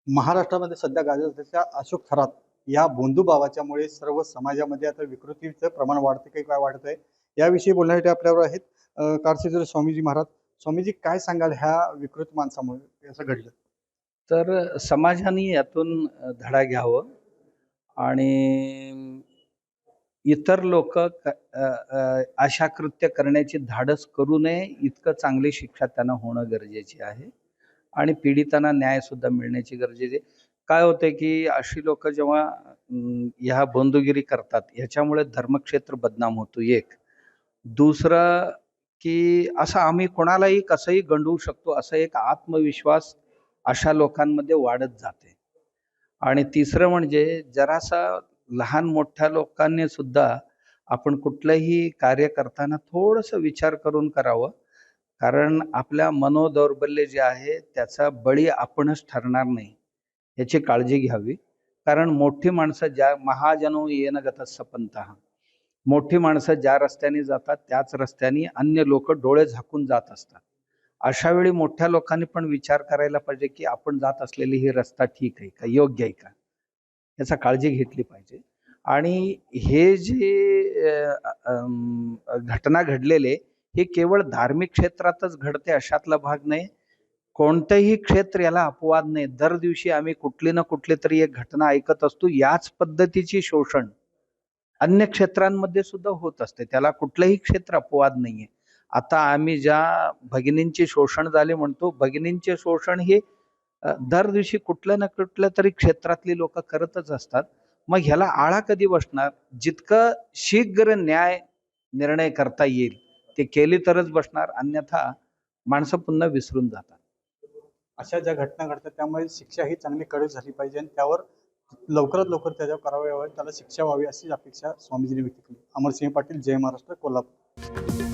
महाराष्ट्रामध्ये सध्या गाजत अशोक थरात या बोंधू भावाच्यामुळे सर्व समाजामध्ये आता विकृतीचं प्रमाण वाढते काही काय वाढत आहे याविषयी बोलण्यासाठी आपल्यावर आहेत कारसिद्धर स्वामीजी महाराज. स्वामीजी, काय सांगाल ह्या विकृत माणसामुळे असं घडलं? तर समाजाने यातून धडा घ्यावं आणि इतर लोक अशा कृत्य करण्याची धाडस करू नये इतकं चांगली शिक्षा त्यांना होणं गरजेची आहे आणि पीडितांना न्याय सुद्धा मिळण्याची गरजेची आहे. काय होते की अशी लोक जेव्हा ह्या बंधुगिरी करतात ह्याच्यामुळे धर्मक्षेत्र बदनाम होतो एक. दुसरं की असं आम्ही कोणालाही कसंही गंडवू शकतो असं एक आत्मविश्वास अशा लोकांमध्ये वाढत जाते. आणि तिसरं म्हणजे जरासा लहान मोठ्या लोकांनी सुद्धा आपण कुठलंही कार्य करताना थोडंसं विचार करून करावं, कारण आपल्या मनोदौर्बल्य जे आहे त्याचा बळी आपणच ठरणार नाही याची काळजी घ्यावी. कारण मोठी माणसं ज्या महाजनो येन गतस्स पंथः, मोठी माणसं ज्या रस्त्याने जातात त्याच रस्त्याने अन्य लोक डोळे झाकून जात असतात. अशा वेळी मोठ्या लोकांनी पण विचार करायला पाहिजे की आपण जात असलेली ही रस्ता ठीक आहे का, योग्य आहे का, याचा काळजी घेतली पाहिजे. आणि हे जे घटना घडलेले हे केवळ धार्मिक क्षेत्रातच घडते अशातला भाग नाही. कोणतंही क्षेत्र याला अपवाद नाही. दर दिवशी आम्ही कुठली ना कुठली तरी एक घटना ऐकत असतो. याच पद्धतीची शोषण अन्य क्षेत्रांमध्ये सुद्धा होत असते. त्याला कुठलंही क्षेत्र अपवाद नाहीये. आता आम्ही ज्या भगिनींचे शोषण झाले म्हणतो, भगिनींचे शोषण हे दर दिवशी कुठल्या ना कुठल्या तरी क्षेत्रातली लोक करतच असतात. मग ह्याला आळा कधी बसणार? जितकं शीघ्र न्याय निर्णय करता येईल ते केली तरच बसणार, अन्यथा माणसं पुन्हा विसरून जातात. अशा ज्या घटना घडतात त्यामुळे शिक्षा ही चांगली कडक झाली पाहिजे आणि त्यावर लवकरात लवकर त्याच्यावर कारवाई व्हावी, त्याला शिक्षा व्हावी अशी अपेक्षा स्वामीजींनी व्यक्त केली. अमरसिंह पाटील, जय महाराष्ट्र, कोल्हापूर.